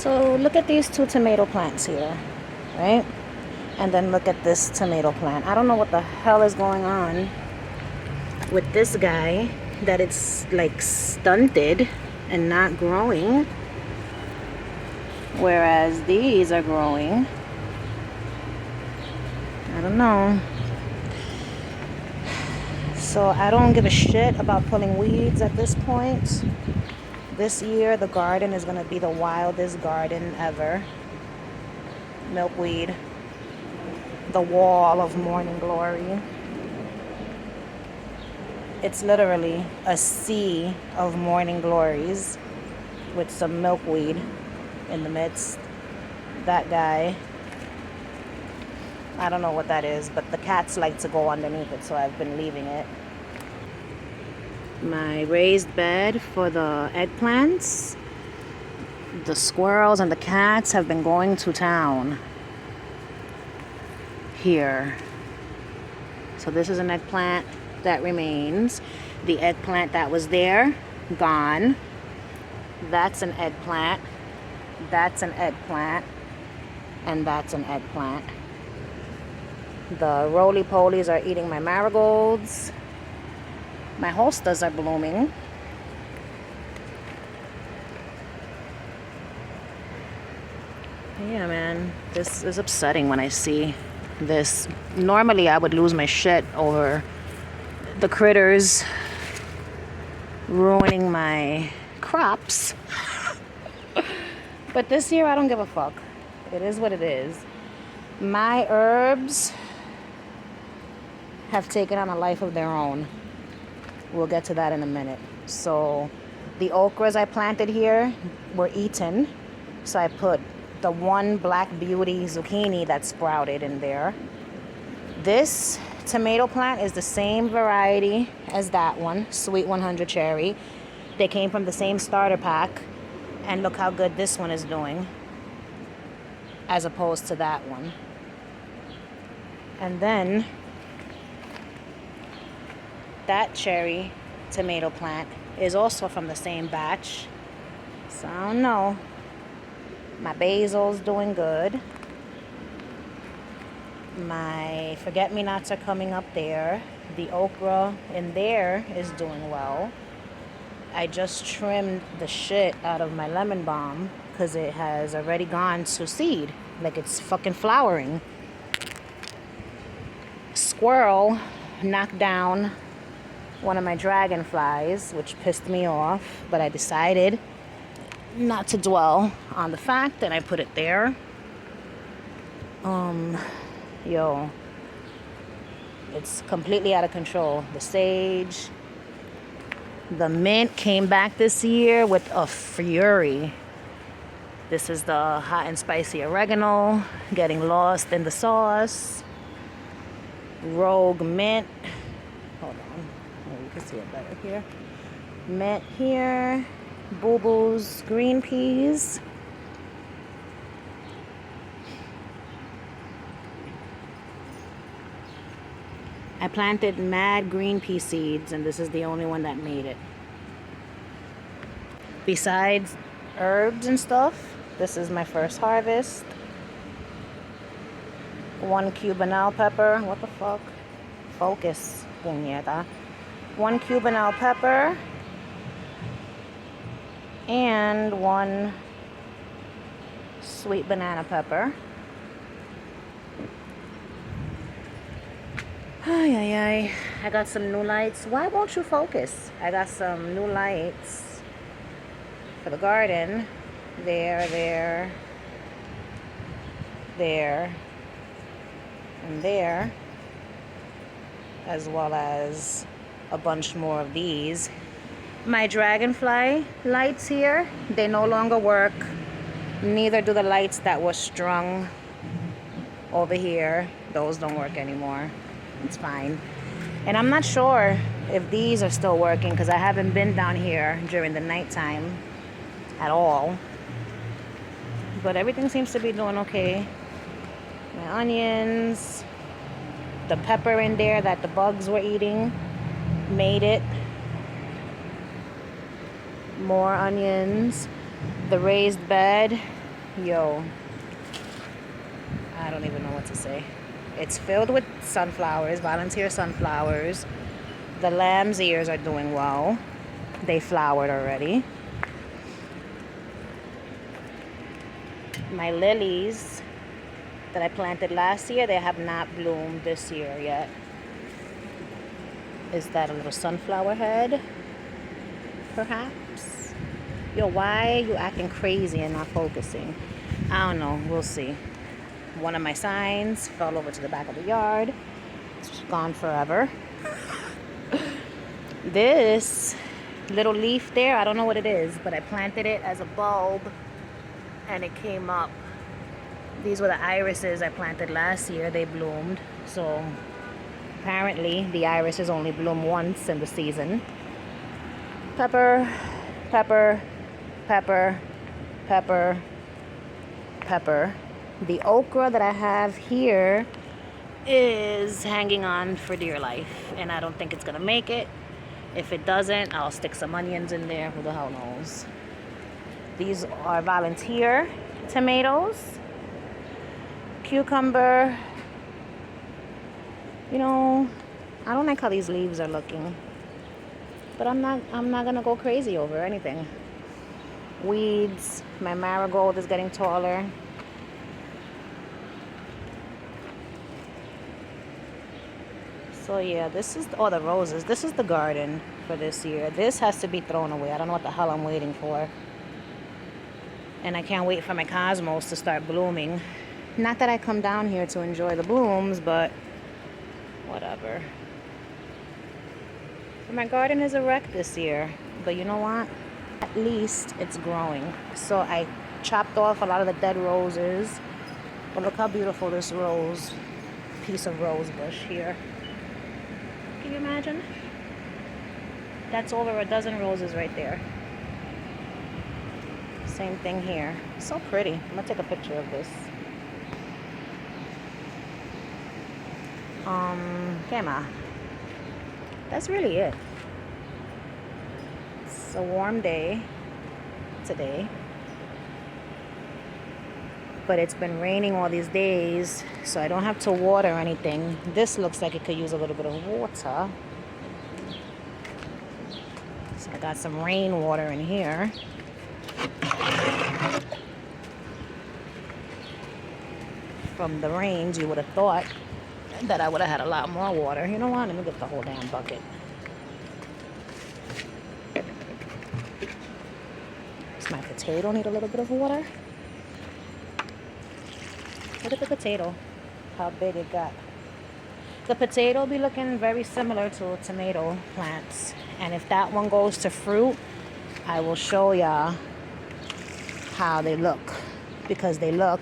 So look at these two tomato plants here, right? And then look at this tomato plant. I don't know what the hell is going on with this guy, that it's like stunted and not growing, whereas these are growing. I don't know. So I don't give a shit about pulling weeds at this point. This year the garden is gonna be the wildest garden ever. Milkweed, the wall of morning glory. It's literally a sea of morning glories with some milkweed in the midst. That guy, I don't know what that is, but the cats like to go underneath it, so I've been leaving it. My raised bed for the eggplants. The squirrels and the cats have been going to town here. So this is an eggplant that remains. The eggplant that was there, gone. That's an eggplant. That's an eggplant. And that's an eggplant. The roly-polies are eating my marigolds. My hostas are blooming. Yeah, man, this is upsetting when I see this. Normally I would lose my shit over the critters ruining my crops. But this year I don't give a fuck. It is what it is. My herbs have taken on a life of their own. We'll get to that in a minute. So the okras I planted here were eaten. So I put the one Black Beauty zucchini that sprouted in there. This tomato plant is the same variety as that one, Sweet 100 Cherry. They came from the same starter pack. And look how good this one is doing as opposed to that one. And then that cherry tomato plant is also from the same batch. So I don't know. My basil's doing good. My forget-me-nots are coming up there. The okra in there is doing well. I just trimmed the shit out of my lemon balm because it has already gone to seed. Like it's fucking flowering. Squirrel knocked down one of my dragonflies, which pissed me off, but I decided not to dwell on the fact that I put it there. Yo, it's completely out of control. The sage, the mint came back this year with a fury. This is the hot and spicy oregano, getting lost in the sauce. Rogue mint. Hold on, oh, you can see it better here. Mint here. Boo Boo's green peas. I planted mad green pea seeds, and this is the only one that made it. Besides herbs and stuff, this is my first harvest. One Cubanelle pepper. What the fuck? Focus, puñeta. One Cubanelle pepper. And one sweet banana pepper. Ay, ay, ay. I got some new lights. Why won't you focus? I got some new lights for the garden. There, and there. As well as a bunch more of these. My dragonfly lights here, they no longer work. Neither do the lights that were strung over here. Those don't work anymore. It's fine. And I'm not sure if these are still working because I haven't been down here during the nighttime at all. But everything seems to be doing okay. My onions, the pepper in there that the bugs were eating, made it. More onions. The raised bed Yo, I don't even know what to say. It's filled with sunflowers, volunteer sunflowers. The lamb's ears are doing well. They flowered already. My lilies that I planted last year, they have not bloomed this year yet. Is that a little sunflower head? Perhaps? Yo, why are you acting crazy and not focusing? I don't know. We'll see. One of my signs fell over to the back of the yard. It's gone forever. This little leaf there, I don't know what it is, but I planted it as a bulb and it came up. These were the irises I planted last year. They bloomed. So apparently the irises only bloom once in the season. Pepper, pepper, pepper, pepper, pepper. The okra that I have here is hanging on for dear life, and I don't think it's gonna make it. If it doesn't, I'll stick some onions in there. Who the hell knows? These are volunteer tomatoes. Cucumber. You know, I don't like how these leaves are looking, but I'm not gonna go crazy over anything. Weeds. My marigold is getting taller. So yeah, this is the roses. This is the garden for this year. This has to be thrown away. I don't know what the hell I'm waiting for. And I can't wait for my cosmos to start blooming. Not that I come down here to enjoy the blooms, but whatever. My garden is a wreck this year, but you know what? At least it's growing. So I chopped off a lot of the dead roses. But look how beautiful this piece of rose bush here. Can you imagine? That's over a dozen roses right there. Same thing here. So pretty. I'm gonna take a picture of this. Camera. That's really it. It's a warm day today, but it's been raining all these days, so I don't have to water anything. This looks like it could use a little bit of water, so I got some rainwater in here. From the rains, you would have thought that I would have had a lot more water. You know what? Let me get the whole damn bucket. Does my potato need a little bit of water? Look at the potato, how big it got. The potato be looking very similar to tomato plants. And if that one goes to fruit, I will show y'all how they look. Because they look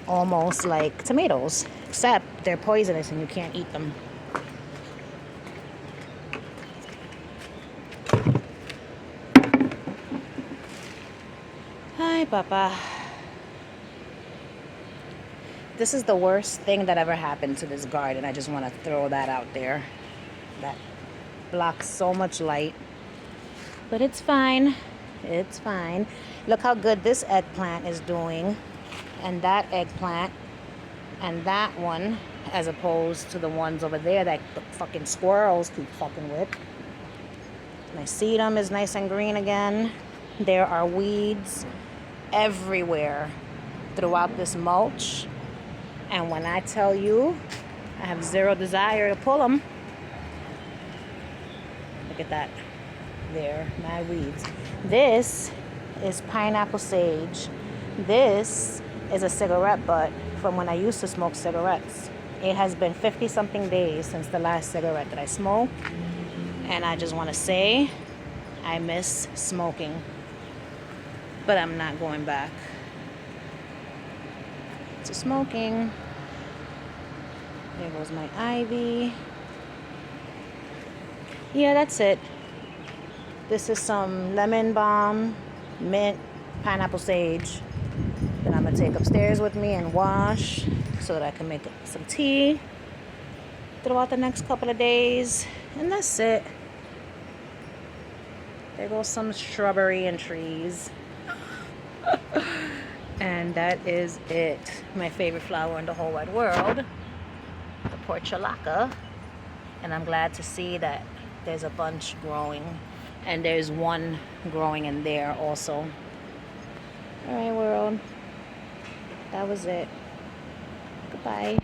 almost like tomatoes, except they're poisonous and you can't eat them. Hi, Papa. This is the worst thing that ever happened to this garden. I just want to throw that out there. That blocks so much light. But it's fine. It's fine. Look how good this eggplant is doing. And that eggplant. And that one. As opposed to the ones over there that the fucking squirrels keep fucking with. My sedum is nice and green again. There are weeds everywhere throughout this mulch. And when I tell you, I have zero desire to pull them. Look at that. There, my weeds. This is pineapple sage. This is a cigarette butt from when I used to smoke cigarettes. It has been 50-something days since the last cigarette that I smoked. And I just want to say, I miss smoking. But I'm not going back to smoking. There goes my ivy. Yeah, that's it. This is some lemon balm, mint, pineapple sage that I'm gonna take upstairs with me and wash so that I can make some tea throughout the next couple of days. And that's it. There goes some shrubbery and trees. And that is it. My favorite flower in the whole wide world, the portulaca. And I'm glad to see that there's a bunch growing. And there's one growing in there also. All right, world. That was it. Goodbye.